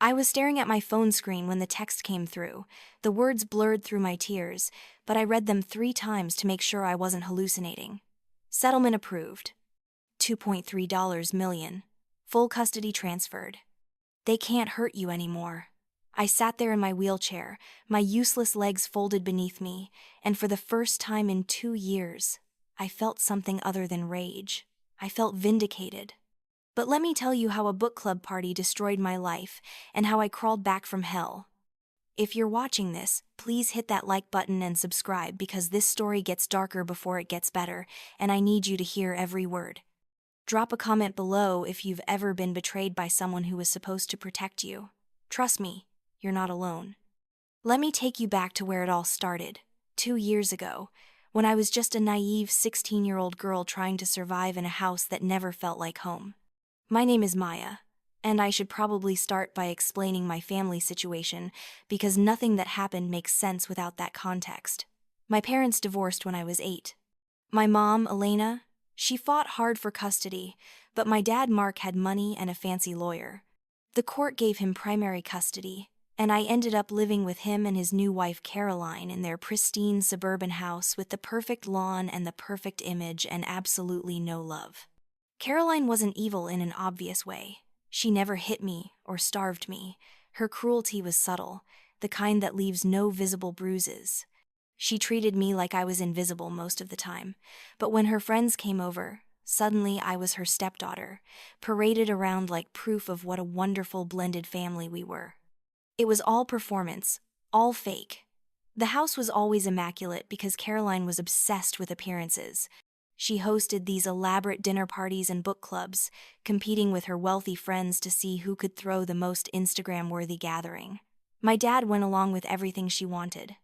I was staring at my phone screen when the text came through. The words blurred through my tears, but I read them 3 times to make sure I wasn't hallucinating. Settlement approved. $2.3 million. Full custody transferred. They can't hurt you anymore. I sat there in my wheelchair, my useless legs folded beneath me, and for the first time in 2 years, I felt something other than rage. I felt vindicated. But let me tell you how a book club party destroyed my life and how I crawled back from hell. If you're watching this, please hit that like button and subscribe because this story gets darker before it gets better, and I need you to hear every word. Drop a comment below if you've ever been betrayed by someone who was supposed to protect you. Trust me, you're not alone. Let me take you back to where it all started, 2 years ago, when I was just a naive 16-year-old girl trying to survive in a house that never felt like home. My name is Maya, and I should probably start by explaining my family situation because nothing that happened makes sense without that context. My parents divorced when I was 8. My mom, Elena, she fought hard for custody, but my dad, Mark, had money and a fancy lawyer. The court gave him primary custody, and I ended up living with him and his new wife, Caroline, in their pristine suburban house with the perfect lawn and the perfect image and absolutely no love. Caroline wasn't evil in an obvious way. She never hit me or starved me. Her cruelty was subtle, the kind that leaves no visible bruises. She treated me like I was invisible most of the time, but when her friends came over, suddenly I was her stepdaughter, paraded around like proof of what a wonderful blended family we were. It was all performance, all fake. The house was always immaculate because Caroline was obsessed with appearances. She hosted these elaborate dinner parties and book clubs, competing with her wealthy friends to see who could throw the most Instagram-worthy gathering. My dad went along with everything she wanted.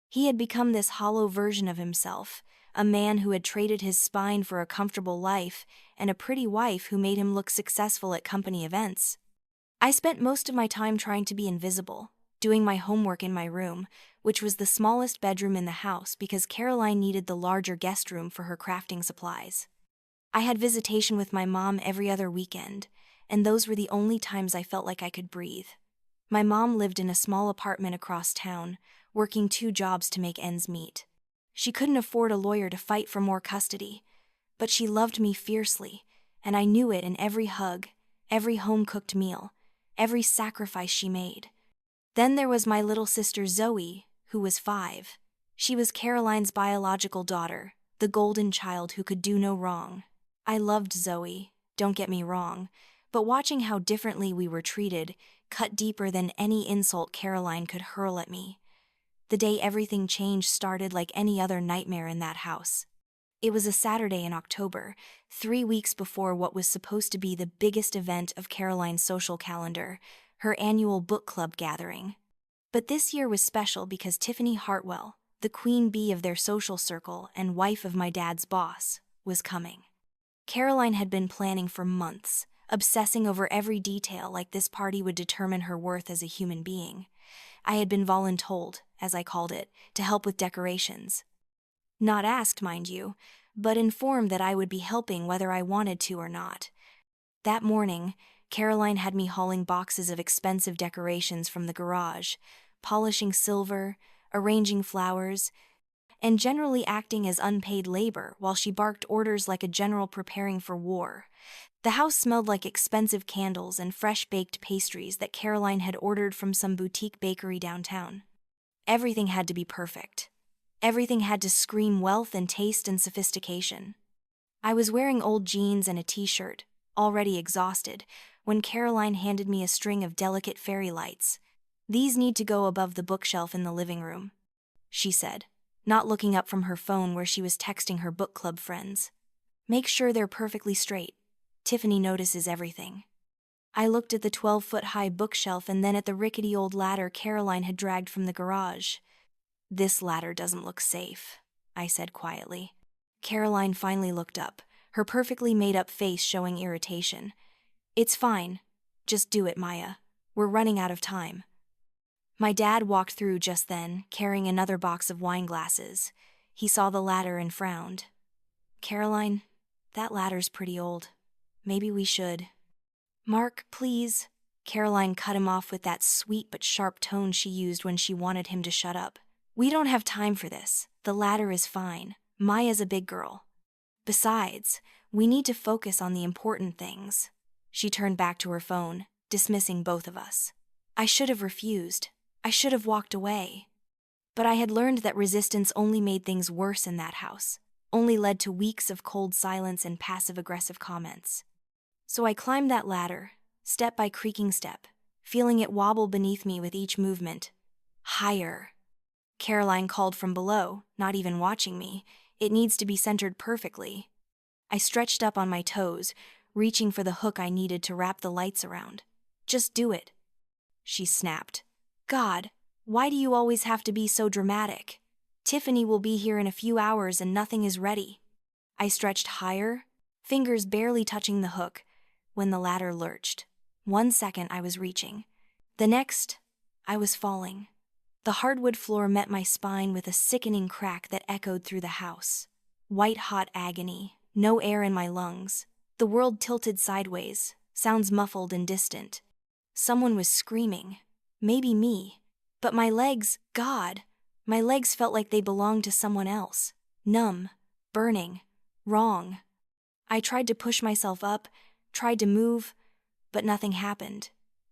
He had become this hollow version of himself, a man who had traded his spine for a comfortable life and a pretty wife who made him look successful at company events. I spent most of my time trying to be invisible, doing my homework in my room, which was the smallest bedroom in the house because Caroline needed the larger guest room for her crafting supplies. I had visitation with my mom every other weekend, and those were the only times I felt like I could breathe. My mom lived in a small apartment across town, working 2 jobs to make ends meet. She couldn't afford a lawyer to fight for more custody, but she loved me fiercely, and I knew it in every hug, every home-cooked meal, every sacrifice she made. Then there was my little sister Zoe, who was 5. She was Caroline's biological daughter, the golden child who could do no wrong. I loved Zoe, don't get me wrong, but watching how differently we were treated cut deeper than any insult Caroline could hurl at me. The day everything changed started like any other nightmare in that house. It was a Saturday in October, 3 weeks before what was supposed to be the biggest event of Caroline's social calendar, her annual book club gathering. But this year was special because Tiffany Hartwell, the queen bee of their social circle and wife of my dad's boss, was coming. Caroline had been planning for months, obsessing over every detail like this party would determine her worth as a human being. I had been voluntold, as I called it, to help with decorations. Not asked, mind you, but informed that I would be helping whether I wanted to or not. That morning, Caroline had me hauling boxes of expensive decorations from the garage, polishing silver, arranging flowers, and generally acting as unpaid labor while she barked orders like a general preparing for war. The house smelled like expensive candles and fresh-baked pastries that Caroline had ordered from some boutique bakery downtown. Everything had to be perfect. Everything had to scream wealth and taste and sophistication. I was wearing old jeans and a t-shirt, already exhausted, when Caroline handed me a string of delicate fairy lights. "These need to go above the bookshelf in the living room," she said, not looking up from her phone where she was texting her book club friends. "Make sure they're perfectly straight. Tiffany notices everything." I looked at the 12-foot-high bookshelf and then at the rickety old ladder Caroline had dragged from the garage. "This ladder doesn't look safe," I said quietly. Caroline finally looked up, her perfectly made-up face showing irritation. "It's fine. Just do it, Maya. We're running out of time." My dad walked through just then, carrying another box of wine glasses. He saw the ladder and frowned. "Caroline, that ladder's pretty old. Maybe we should." "Mark, please," Caroline cut him off with that sweet but sharp tone she used when she wanted him to shut up. "We don't have time for this. The ladder is fine. Maya's a big girl. Besides, we need to focus on the important things." She turned back to her phone, dismissing both of us. I should have refused. I should have walked away. But I had learned that resistance only made things worse in that house, only led to weeks of cold silence and passive-aggressive comments. So I climbed that ladder, step by creaking step, feeling it wobble beneath me with each movement. Higher. Caroline called from below, not even watching me. "It needs to be centered perfectly." I stretched up on my toes, reaching for the hook I needed to wrap the lights around. "Just do it." She snapped. "God, why do you always have to be so dramatic? Tiffany will be here in a few hours and nothing is ready." I stretched higher, fingers barely touching the hook, when the ladder lurched. 1 second I was reaching. The next, I was falling. The hardwood floor met my spine with a sickening crack that echoed through the house. White-hot agony, no air in my lungs. The world tilted sideways, sounds muffled and distant. Someone was screaming. Maybe me. But my legs, God, my legs felt like they belonged to someone else. Numb, burning, wrong. I tried to push myself up, tried to move, but nothing happened.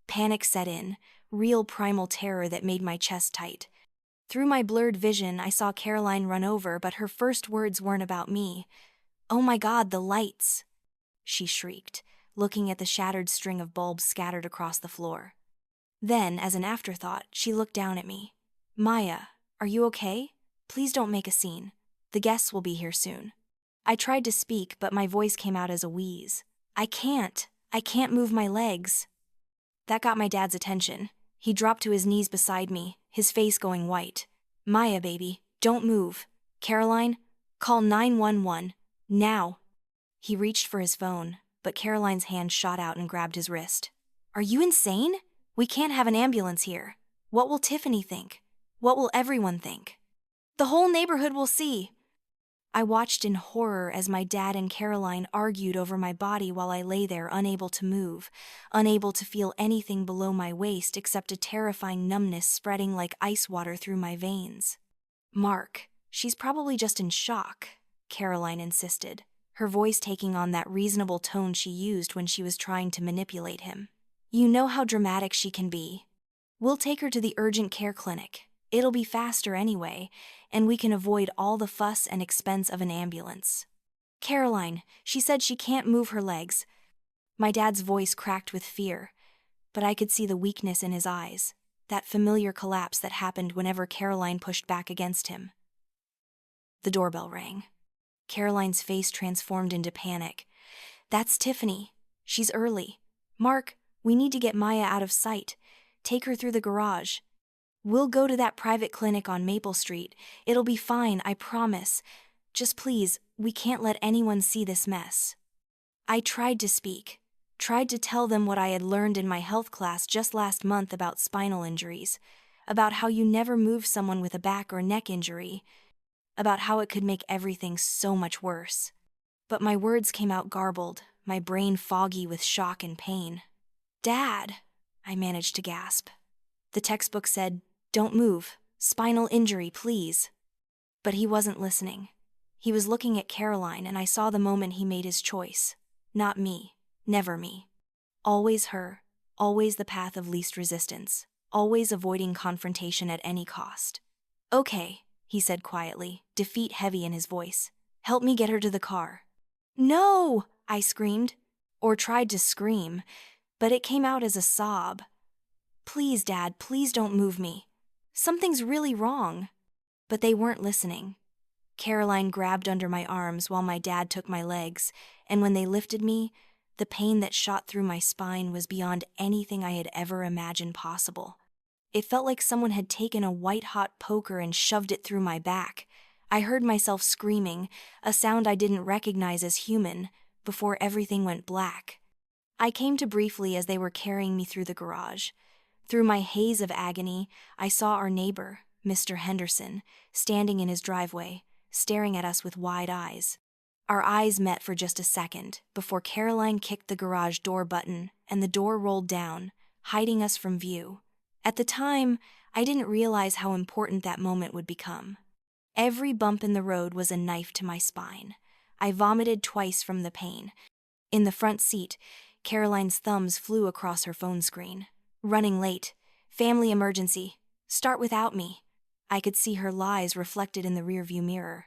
Panic set in, real primal terror that made my chest tight. Through my blurred vision, I saw Caroline run over, but her first words weren't about me. "Oh my God, the lights!" she shrieked, looking at the shattered string of bulbs scattered across the floor. Then, as an afterthought, she looked down at me. "Maya, are you okay? Please don't make a scene. The guests will be here soon." I tried to speak, but my voice came out as a wheeze. I can't move my legs." That got my dad's attention. He dropped to his knees beside me, his face going white. "Maya, baby, don't move. Caroline, call 911, now." He reached for his phone, but Caroline's hand shot out and grabbed his wrist. "Are you insane? We can't have an ambulance here. What will Tiffany think? What will everyone think? The whole neighborhood will see." I watched in horror as my dad and Caroline argued over my body while I lay there unable to move, unable to feel anything below my waist except a terrifying numbness spreading like ice water through my veins. "Mark, she's probably just in shock," Caroline insisted, her voice taking on that reasonable tone she used when she was trying to manipulate him. "You know how dramatic she can be. We'll take her to the urgent care clinic. It'll be faster anyway, and we can avoid all the fuss and expense of an ambulance." "Caroline, she said she can't move her legs." My dad's voice cracked with fear, but I could see the weakness in his eyes, that familiar collapse that happened whenever Caroline pushed back against him. The doorbell rang. Caroline's face transformed into panic. "That's Tiffany. She's early. Mark, we need to get Maya out of sight. Take her through the garage. We'll go to that private clinic on Maple Street. It'll be fine, I promise. Just please, we can't let anyone see this mess." I tried to speak, tried to tell them what I had learned in my health class just last month about spinal injuries, about how you never move someone with a back or neck injury, about how it could make everything so much worse. But my words came out garbled, my brain foggy with shock and pain. "Dad," I managed to gasp. The textbook said, "Don't move. Spinal injury, please." But he wasn't listening. He was looking at Caroline, and I saw the moment he made his choice. Not me. Never me. Always her. Always the path of least resistance. Always avoiding confrontation at any cost. "Okay," he said quietly, defeat heavy in his voice. "Help me get her to the car." "No!" I screamed. Or tried to scream, but it came out as a sob. "Please, Dad, please don't move me. Something's really wrong." But they weren't listening. Caroline grabbed under my arms while my dad took my legs, and when they lifted me, the pain that shot through my spine was beyond anything I had ever imagined possible. It felt like someone had taken a white-hot poker and shoved it through my back. I heard myself screaming, a sound I didn't recognize as human, before everything went black. I came to briefly as they were carrying me through the garage. Through my haze of agony, I saw our neighbor, Mr. Henderson, standing in his driveway, staring at us with wide eyes. Our eyes met for just a second, before Caroline kicked the garage door button and the door rolled down, hiding us from view. At the time, I didn't realize how important that moment would become. Every bump in the road was a knife to my spine. I vomited twice from the pain. In the front seat, Caroline's thumbs flew across her phone screen. Running late. Family emergency. Start without me. I could see her lies reflected in the rearview mirror.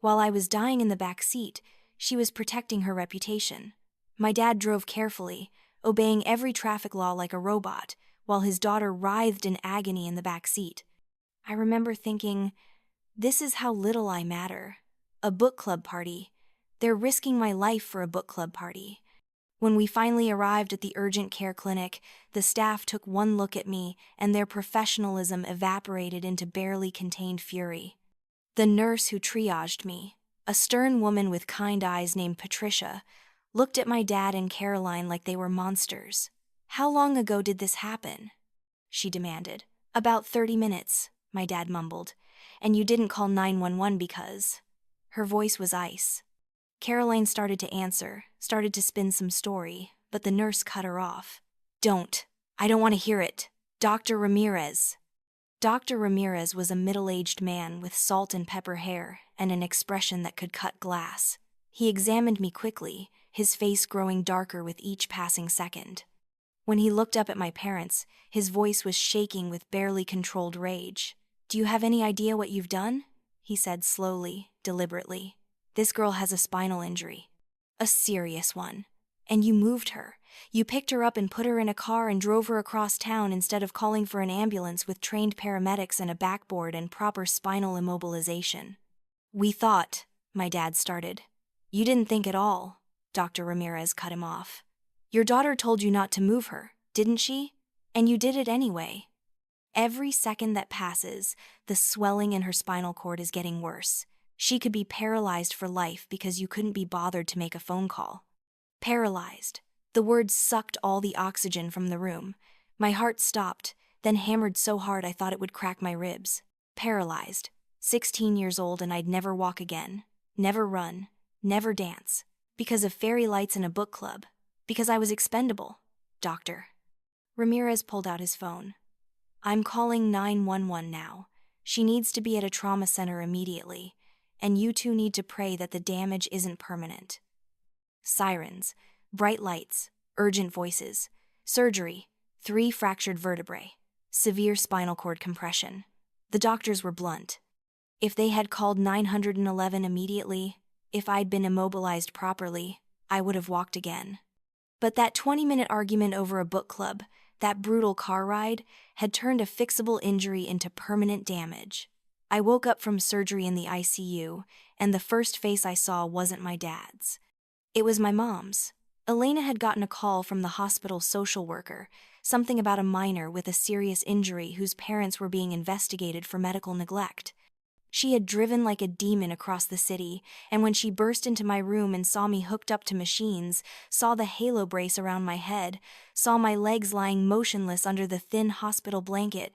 While I was dying in the back seat, she was protecting her reputation. My dad drove carefully, obeying every traffic law like a robot, while his daughter writhed in agony in the back seat. I remember thinking, this is how little I matter. A book club party. They're risking my life for a book club party. When we finally arrived at the urgent care clinic, the staff took one look at me, and their professionalism evaporated into barely contained fury. The nurse who triaged me, a stern woman with kind eyes named Patricia, looked at my dad and Caroline like they were monsters. "How long ago did this happen?" she demanded. "About 30 minutes, my dad mumbled. "And you didn't call 911 because..." Her voice was ice. Caroline started to answer, started to spin some story, but the nurse cut her off. "Don't. I don't want to hear it. Dr. Ramirez." Dr. Ramirez was a middle-aged man with salt and pepper hair and an expression that could cut glass. He examined me quickly, his face growing darker with each passing second. When he looked up at my parents, his voice was shaking with barely controlled rage. "Do you have any idea what you've done?" he said slowly, deliberately. "This girl has a spinal injury. A serious one. And you moved her. You picked her up and put her in a car and drove her across town instead of calling for an ambulance with trained paramedics and a backboard and proper spinal immobilization." "We thought," my dad started. "You didn't think at all," Dr. Ramirez cut him off. "Your daughter told you not to move her, didn't she? And you did it anyway." Every second that passes, the swelling in her spinal cord is getting worse. She could be paralyzed for life because you couldn't be bothered to make a phone call. Paralyzed. The word sucked all the oxygen from the room. My heart stopped, then hammered so hard I thought it would crack my ribs. Paralyzed. 16 years old and I'd never walk again. Never run. Never dance. Because of fairy lights and a book club. Because I was expendable. "Doctor." Ramirez pulled out his phone. "I'm calling 911 now. She needs to be at a trauma center immediately. And you two need to pray that the damage isn't permanent." Sirens, bright lights, urgent voices, surgery, 3 fractured vertebrae, severe spinal cord compression. The doctors were blunt. If they had called 911 immediately, if I'd been immobilized properly, I would have walked again. But that 20-minute argument over a book club, that brutal car ride, had turned a fixable injury into permanent damage. I woke up from surgery in the ICU, and the first face I saw wasn't my dad's. It was my mom's. Elena had gotten a call from the hospital social worker, something about a minor with a serious injury whose parents were being investigated for medical neglect. She had driven like a demon across the city, and when she burst into my room and saw me hooked up to machines, saw the halo brace around my head, saw my legs lying motionless under the thin hospital blanket,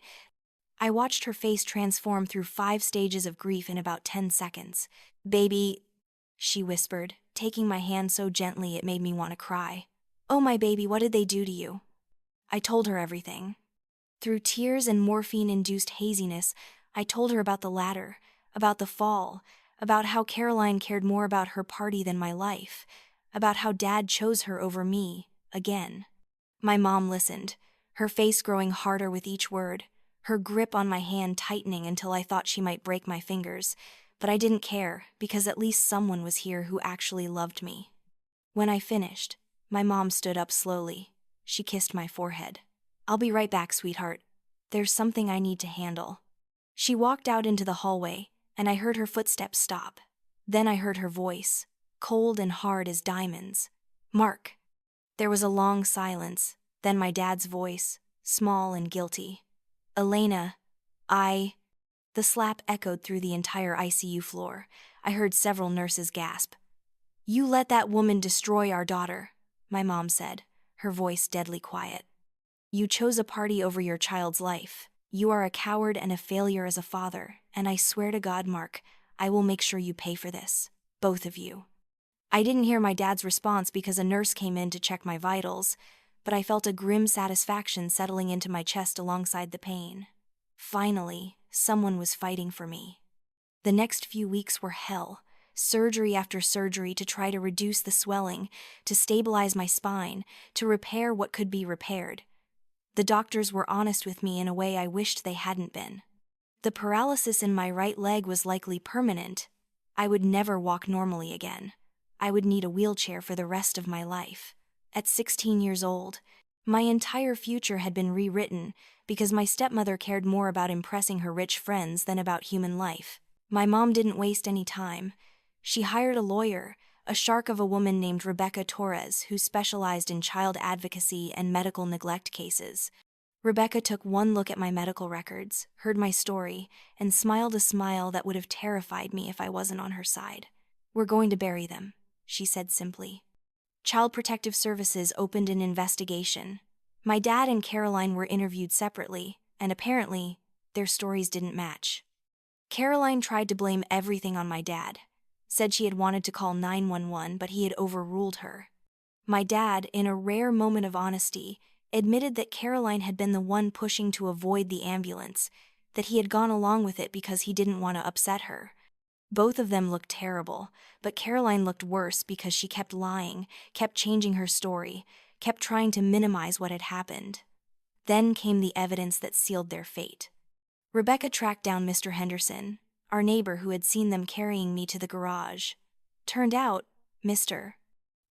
I watched her face transform through 5 stages of grief in about 10 seconds. "Baby," she whispered, taking my hand so gently it made me want to cry. "Oh, my baby, what did they do to you?" I told her everything. Through tears and morphine-induced haziness, I told her about the ladder, about the fall, about how Caroline cared more about her party than my life, about how Dad chose her over me, again. My mom listened, her face growing harder with each word, her grip on my hand tightening until I thought she might break my fingers, but I didn't care because at least someone was here who actually loved me. When I finished, my mom stood up slowly. She kissed my forehead. "I'll be right back, sweetheart. There's something I need to handle." She walked out into the hallway, and I heard her footsteps stop. Then I heard her voice, cold and hard as diamonds. "Mark." There was a long silence, then my dad's voice, small and guilty. "Elena, The slap echoed through the entire ICU floor. I heard several nurses gasp. "You let that woman destroy our daughter," my mom said, her voice deadly quiet. "You chose a party over your child's life. You are a coward and a failure as a father, and I swear to God, Mark, I will make sure you pay for this. Both of you." I didn't hear my dad's response because a nurse came in to check my vitals, but I felt a grim satisfaction settling into my chest alongside the pain. Finally, someone was fighting for me. The next few weeks were hell. Surgery after surgery to try to reduce the swelling, to stabilize my spine, to repair what could be repaired. The doctors were honest with me in a way I wished they hadn't been. The paralysis in my right leg was likely permanent. I would never walk normally again. I would need a wheelchair for the rest of my life. At 16 years old, my entire future had been rewritten because my stepmother cared more about impressing her rich friends than about human life. My mom didn't waste any time. She hired a lawyer, a shark of a woman named Rebecca Torres, who specialized in child advocacy and medical neglect cases. Rebecca took one look at my medical records, heard my story, and smiled a smile that would have terrified me if I wasn't on her side. "We're going to bury them," she said simply. Child Protective Services opened an investigation. My dad and Caroline were interviewed separately, and apparently, their stories didn't match. Caroline tried to blame everything on my dad, said she had wanted to call 911, but he had overruled her. My dad, in a rare moment of honesty, admitted that Caroline had been the one pushing to avoid the ambulance, that he had gone along with it because he didn't want to upset her. Both of them looked terrible, but Caroline looked worse because she kept lying, kept changing her story, kept trying to minimize what had happened. Then came the evidence that sealed their fate. Rebecca tracked down Mr. Henderson, our neighbor who had seen them carrying me to the garage. Turned out, Mr.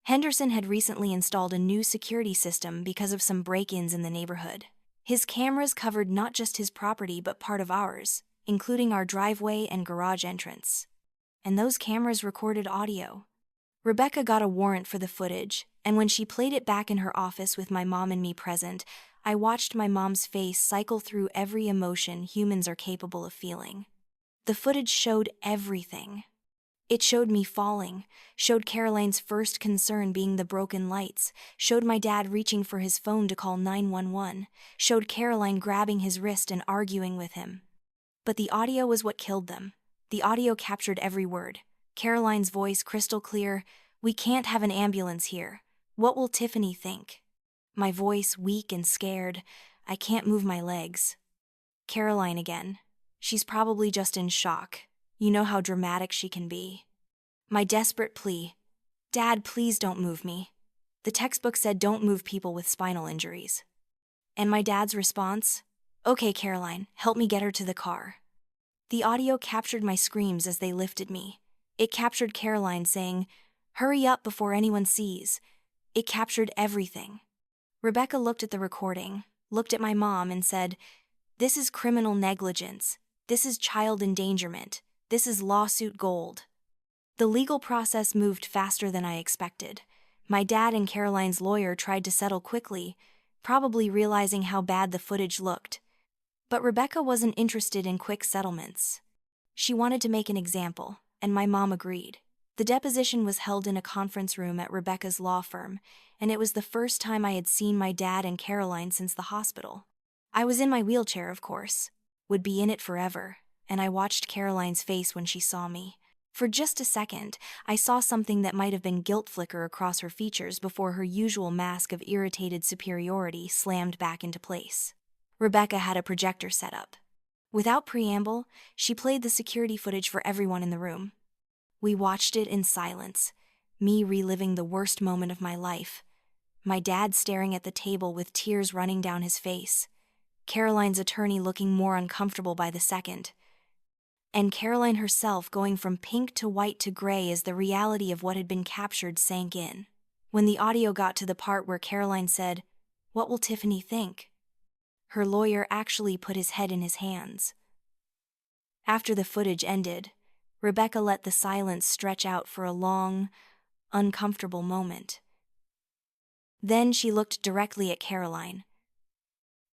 Henderson had recently installed a new security system because of some break-ins in the neighborhood. His cameras covered not just his property but part of ours, including our driveway and garage entrance. And those cameras recorded audio. Rebecca got a warrant for the footage, and when she played it back in her office with my mom and me present, I watched my mom's face cycle through every emotion humans are capable of feeling. The footage showed everything. It showed me falling, showed Caroline's first concern being the broken lights, showed my dad reaching for his phone to call 911, showed Caroline grabbing his wrist and arguing with him. But the audio was what killed them. The audio captured every word. Caroline's voice crystal clear, "We can't have an ambulance here. What will Tiffany think?" My voice weak and scared, "I can't move my legs." Caroline again. "She's probably just in shock. You know how dramatic she can be." My desperate plea, "Dad, please don't move me." The textbook said don't move people with spinal injuries. And my dad's response, "Okay, Caroline, help me get her to the car." The audio captured my screams as they lifted me. It captured Caroline saying, "Hurry up before anyone sees." It captured everything. Rebecca looked at the recording, looked at my mom and said, "This is criminal negligence. This is child endangerment. This is lawsuit gold." The legal process moved faster than I expected. My dad and Caroline's lawyer tried to settle quickly, probably realizing how bad the footage looked. But Rebecca wasn't interested in quick settlements. She wanted to make an example, and my mom agreed. The deposition was held in a conference room at Rebecca's law firm, and it was the first time I had seen my dad and Caroline since the hospital. I was in my wheelchair, of course, would be in it forever, and I watched Caroline's face when she saw me. For just a second, I saw something that might have been guilt flicker across her features before her usual mask of irritated superiority slammed back into place. Rebecca had a projector set up. Without preamble, she played the security footage for everyone in the room. We watched it in silence, me reliving the worst moment of my life. My dad staring at the table with tears running down his face. Caroline's attorney looking more uncomfortable by the second. And Caroline herself going from pink to white to gray as the reality of what had been captured sank in. When the audio got to the part where Caroline said, "What will Tiffany think?" her lawyer actually put his head in his hands. After the footage ended, Rebecca let the silence stretch out for a long, uncomfortable moment. Then she looked directly at Caroline.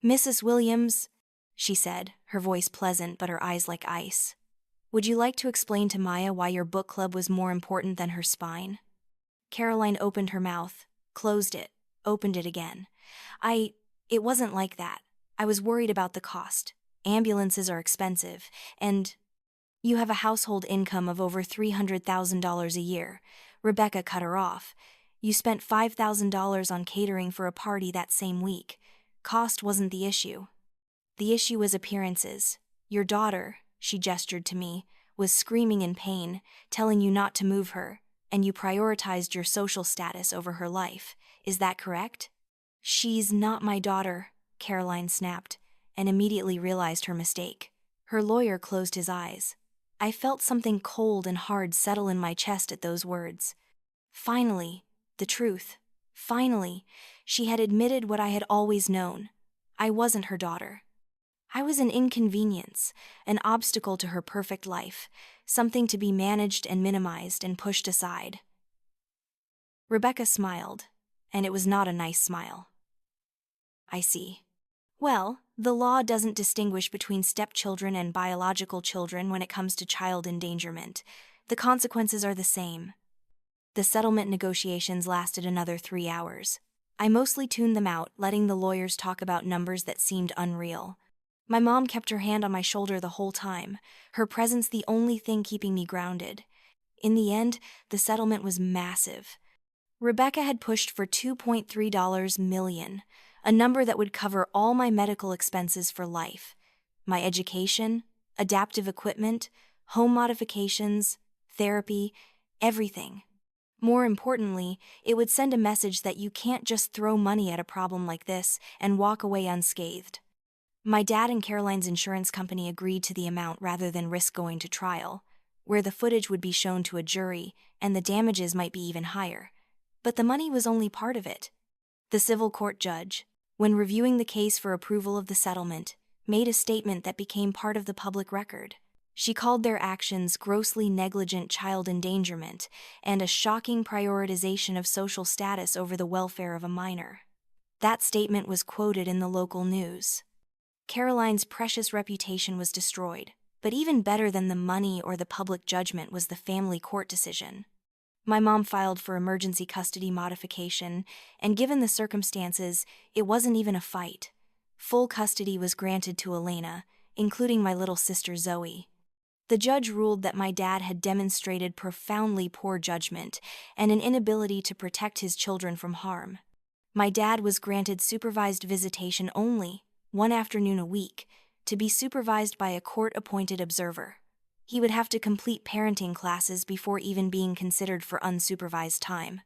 "Mrs. Williams," she said, her voice pleasant but her eyes like ice, "would you like to explain to Maya why your book club was more important than her spine?" Caroline opened her mouth, closed it, opened it again. It wasn't like that. I was worried about the cost. Ambulances are expensive, and you have a household income of over $300,000 a year. Rebecca cut her off. You spent $5,000 on catering for a party that same week. Cost wasn't the issue. The issue was appearances. Your daughter, she gestured to me, was screaming in pain, telling you not to move her, and you prioritized your social status over her life. Is that correct? She's not my daughter, Caroline snapped, and immediately realized her mistake. Her lawyer closed his eyes. I felt something cold and hard settle in my chest at those words. Finally, the truth. Finally, she had admitted what I had always known. I wasn't her daughter. I was an inconvenience, an obstacle to her perfect life, something to be managed and minimized and pushed aside. Rebecca smiled, and it was not a nice smile. I see. Well, the law doesn't distinguish between stepchildren and biological children when it comes to child endangerment. The consequences are the same. The settlement negotiations lasted another 3 hours. I mostly tuned them out, letting the lawyers talk about numbers that seemed unreal. My mom kept her hand on my shoulder the whole time, her presence the only thing keeping me grounded. In the end, the settlement was massive. Rebecca had pushed for $2.3 million, a number that would cover all my medical expenses for life. My education, adaptive equipment, home modifications, therapy, everything. More importantly, it would send a message that you can't just throw money at a problem like this and walk away unscathed. My dad and Caroline's insurance company agreed to the amount rather than risk going to trial, where the footage would be shown to a jury and the damages might be even higher. But the money was only part of it. The civil court judge, when reviewing the case for approval of the settlement, made a statement that became part of the public record. She called their actions grossly negligent child endangerment and a shocking prioritization of social status over the welfare of a minor. That statement was quoted in the local news. Caroline's precious reputation was destroyed, but even better than the money or the public judgment was the family court decision. My mom filed for emergency custody modification, and given the circumstances, it wasn't even a fight. Full custody was granted to Elena, including my little sister Zoe. The judge ruled that my dad had demonstrated profoundly poor judgment and an inability to protect his children from harm. My dad was granted supervised visitation only, one afternoon a week, to be supervised by a court-appointed observer. He would have to complete parenting classes before even being considered for unsupervised time.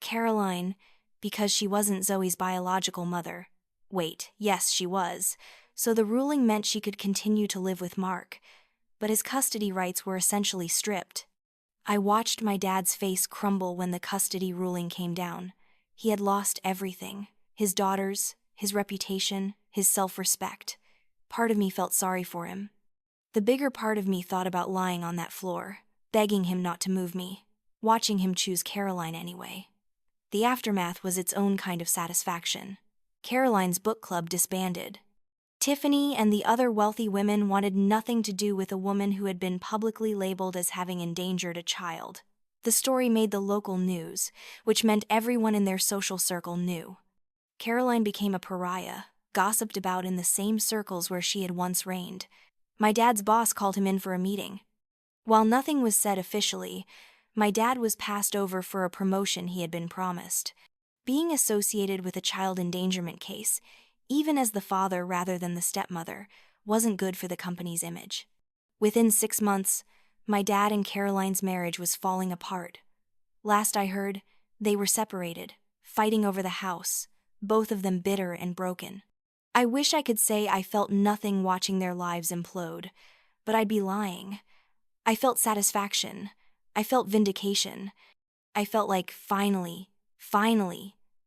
Caroline, because she wasn't Zoe's biological mother. Wait, yes, she was. So the ruling meant she could continue to live with Mark, but his custody rights were essentially stripped. I watched my dad's face crumble when the custody ruling came down. He had lost everything: his daughters, his reputation, his self-respect. Part of me felt sorry for him. The bigger part of me thought about lying on that floor, begging him not to move me, watching him choose Caroline anyway. The aftermath was its own kind of satisfaction. Caroline's book club disbanded. Tiffany and the other wealthy women wanted nothing to do with a woman who had been publicly labeled as having endangered a child. The story made the local news, which meant everyone in their social circle knew. Caroline became a pariah, gossiped about in the same circles where she had once reigned. My dad's boss called him in for a meeting. While nothing was said officially, my dad was passed over for a promotion he had been promised. Being associated with a child endangerment case, even as the father rather than the stepmother, wasn't good for the company's image. Within 6 months, my dad and Caroline's marriage was falling apart. Last I heard, they were separated, fighting over the house, both of them bitter and broken. I wish I could say I felt nothing watching their lives implode, but I'd be lying. I felt satisfaction. I felt vindication. I felt like finally,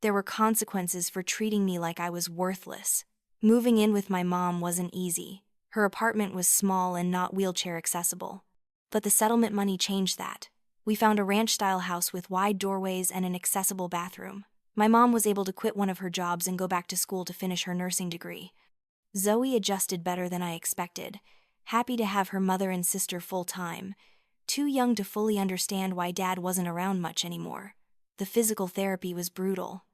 there were consequences for treating me like I was worthless. Moving in with my mom wasn't easy. Her apartment was small and not wheelchair accessible. But the settlement money changed that. We found a ranch-style house with wide doorways and an accessible bathroom. My mom was able to quit one of her jobs and go back to school to finish her nursing degree. Zoe adjusted better than I expected, happy to have her mother and sister full-time, too young to fully understand why Dad wasn't around much anymore. The physical therapy was brutal.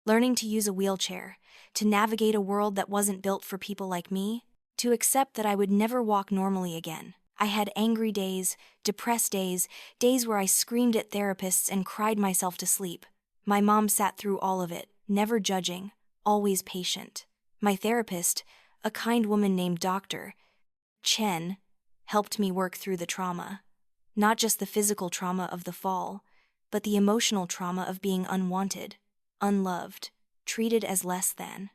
Learning to use a wheelchair, to navigate a world that wasn't built for people like me, to accept that I would never walk normally again. I had angry days, depressed days, days where I screamed at therapists and cried myself to sleep. My mom sat through all of it, never judging, always patient. My therapist, a kind woman named Dr. Chen, helped me work through the trauma. Not just the physical trauma of the fall, but the emotional trauma of being unwanted, unloved, treated as less than.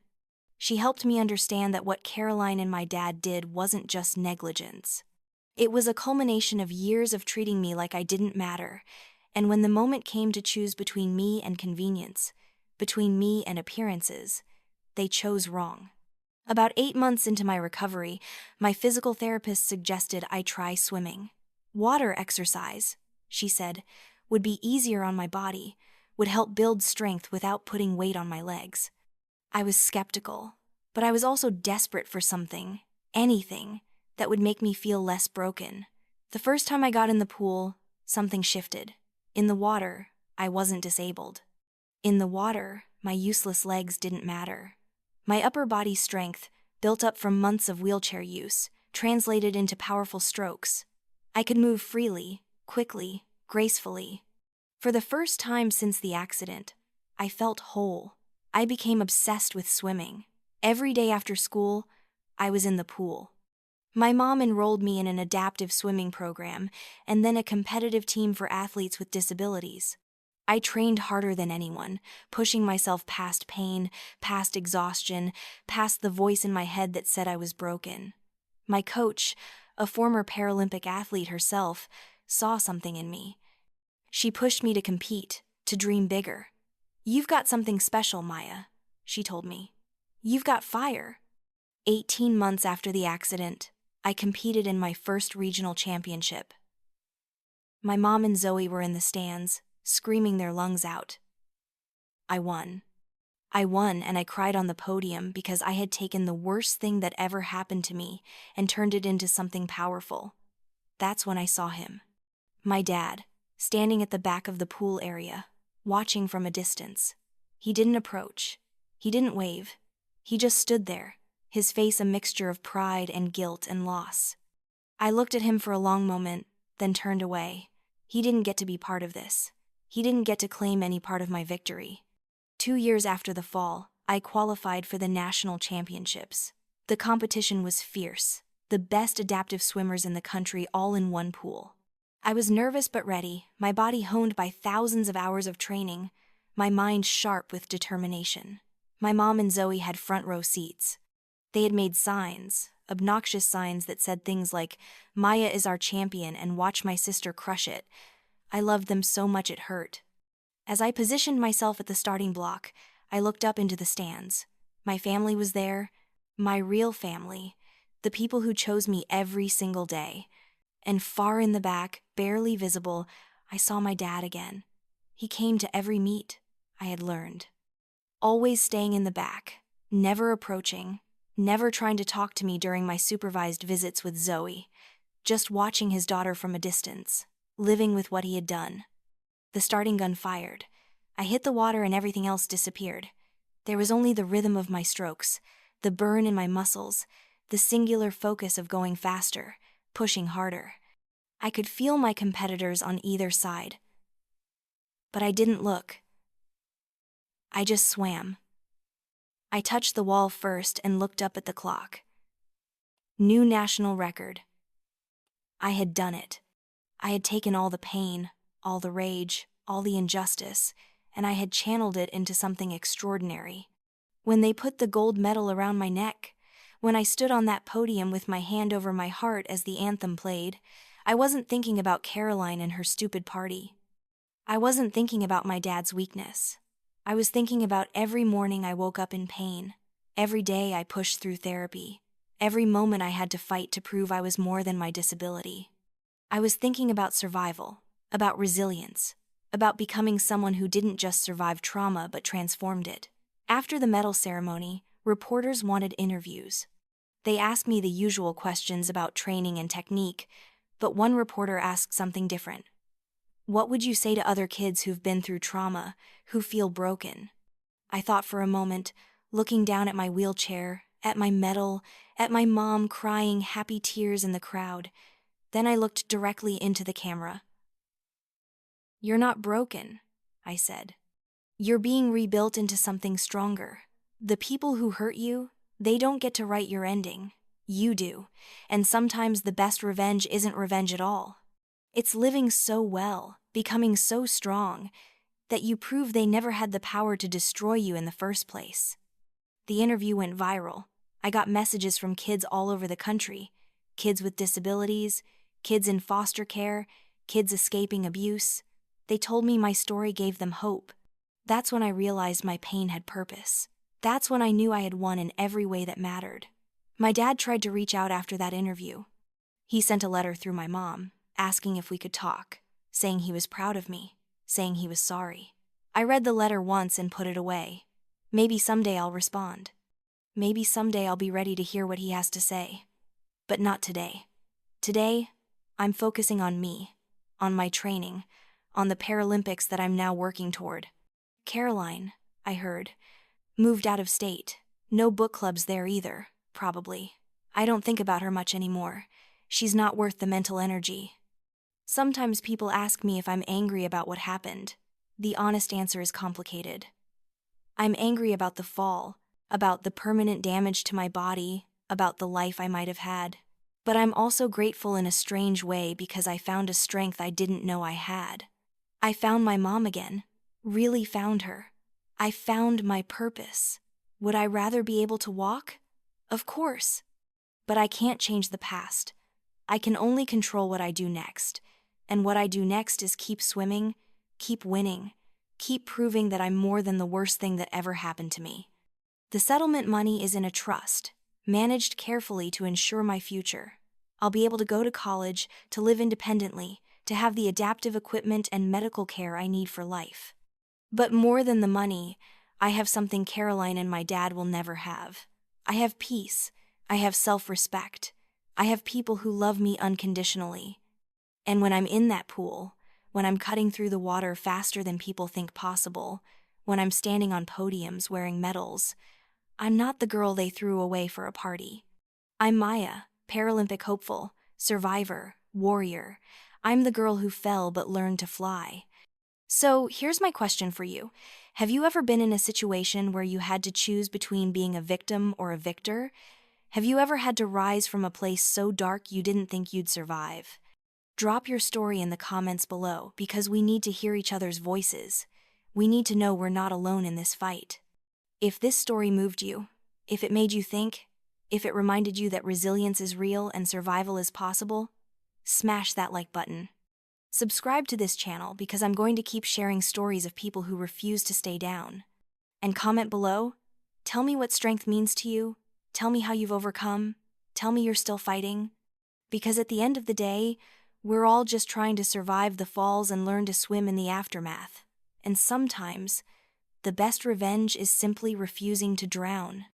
She helped me understand that what Caroline and my dad did wasn't just negligence. It was a culmination of years of treating me like I didn't matter, and when the moment came to choose between me and convenience, between me and appearances, they chose wrong. About 8 months into my recovery, my physical therapist suggested I try swimming. Water exercise, she said, would be easier on my body, would help build strength without putting weight on my legs. I was skeptical, but I was also desperate for something, anything, that would make me feel less broken. The first time I got in the pool, something shifted. In the water, I wasn't disabled. In the water, my useless legs didn't matter. My upper body strength, built up from months of wheelchair use, translated into powerful strokes. I could move freely, quickly, gracefully. For the first time since the accident, I felt whole. I became obsessed with swimming. Every day after school, I was in the pool. My mom enrolled me in an adaptive swimming program and then a competitive team for athletes with disabilities. I trained harder than anyone, pushing myself past pain, past exhaustion, past the voice in my head that said I was broken. My coach, a former Paralympic athlete herself, saw something in me. She pushed me to compete, to dream bigger. "You've got something special, Maya," she told me. "You've got fire." 18 months after the accident, I competed in my first regional championship. My mom and Zoe were in the stands, screaming their lungs out. I won. I won, and I cried on the podium because I had taken the worst thing that ever happened to me and turned it into something powerful. That's when I saw him. My dad, standing at the back of the pool area, watching from a distance. He didn't approach. He didn't wave. He just stood there, his face a mixture of pride and guilt and loss. I looked at him for a long moment, then turned away. He didn't get to be part of this. He didn't get to claim any part of my victory. 2 years after the fall, I qualified for the national championships. The competition was fierce, the best adaptive swimmers in the country all in one pool. I was nervous but ready, my body honed by thousands of hours of training, my mind sharp with determination. My mom and Zoe had front row seats. They had made signs, obnoxious signs that said things like, "Maya is our champion and watch my sister crush it." I loved them so much it hurt. As I positioned myself at the starting block, I looked up into the stands. My family was there, my real family, the people who chose me every single day. And far in the back, barely visible, I saw my dad again. He came to every meet, I had learned. Always staying in the back, never approaching, never trying to talk to me during my supervised visits with Zoe, just watching his daughter from a distance, living with what he had done. The starting gun fired. I hit the water and everything else disappeared. There was only the rhythm of my strokes, the burn in my muscles, the singular focus of going faster, pushing harder. I could feel my competitors on either side. But I didn't look. I just swam. I touched the wall first and looked up at the clock. New national record. I had done it. I had taken all the pain, all the rage, all the injustice, and I had channeled it into something extraordinary. When they put the gold medal around my neck, when I stood on that podium with my hand over my heart as the anthem played, I wasn't thinking about Caroline and her stupid party. I wasn't thinking about my dad's weakness. I was thinking about every morning I woke up in pain, every day I pushed through therapy, every moment I had to fight to prove I was more than my disability. I was thinking about survival, about resilience, about becoming someone who didn't just survive trauma but transformed it. After the medal ceremony, reporters wanted interviews. They asked me the usual questions about training and technique, but one reporter asked something different. "What would you say to other kids who've been through trauma, who feel broken?" I thought for a moment, looking down at my wheelchair, at my medal, at my mom crying happy tears in the crowd. Then I looked directly into the camera. "You're not broken," I said. You're being rebuilt into something stronger. The people who hurt you, they don't get to write your ending. You do. And sometimes the best revenge isn't revenge at all. It's living so well, becoming so strong, that you prove they never had the power to destroy you in the first place. The interview went viral. I got messages from kids all over the country. Kids with disabilities, kids in foster care, kids escaping abuse. They told me my story gave them hope. That's when I realized my pain had purpose. That's when I knew I had won in every way that mattered. My dad tried to reach out after that interview. He sent a letter through my mom, asking if we could talk, saying he was proud of me, saying he was sorry. I read the letter once and put it away. Maybe someday I'll respond. Maybe someday I'll be ready to hear what he has to say. But not today. Today, I'm focusing on me, on my training, on the Paralympics that I'm now working toward. Caroline, I heard, moved out of state. No book clubs there either, probably. I don't think about her much anymore. She's not worth the mental energy. Sometimes people ask me if I'm angry about what happened. The honest answer is complicated. I'm angry about the fall, about the permanent damage to my body, about the life I might have had. But I'm also grateful in a strange way because I found a strength I didn't know I had. I found my mom again. Really found her. I found my purpose. Would I rather be able to walk? Of course. But I can't change the past. I can only control what I do next. And what I do next is keep swimming, keep winning, keep proving that I'm more than the worst thing that ever happened to me. The settlement money is in a trust, managed carefully to ensure my future. I'll be able to go to college, to live independently, to have the adaptive equipment and medical care I need for life. But more than the money, I have something Caroline and my dad will never have. I have peace. I have self-respect. I have people who love me unconditionally. And when I'm in that pool, when I'm cutting through the water faster than people think possible, when I'm standing on podiums wearing medals, I'm not the girl they threw away for a party. I'm Maya, Paralympic hopeful, survivor, warrior. I'm the girl who fell but learned to fly. So here's my question for you. Have you ever been in a situation where you had to choose between being a victim or a victor? Have you ever had to rise from a place so dark you didn't think you'd survive? Drop your story in the comments below because we need to hear each other's voices. We need to know we're not alone in this fight. If this story moved you, if it made you think, if it reminded you that resilience is real and survival is possible, smash that like button. Subscribe to this channel because I'm going to keep sharing stories of people who refuse to stay down. And comment below. Tell me what strength means to you. Tell me how you've overcome. Tell me you're still fighting. Because at the end of the day, we're all just trying to survive the falls and learn to swim in the aftermath. And sometimes, the best revenge is simply refusing to drown.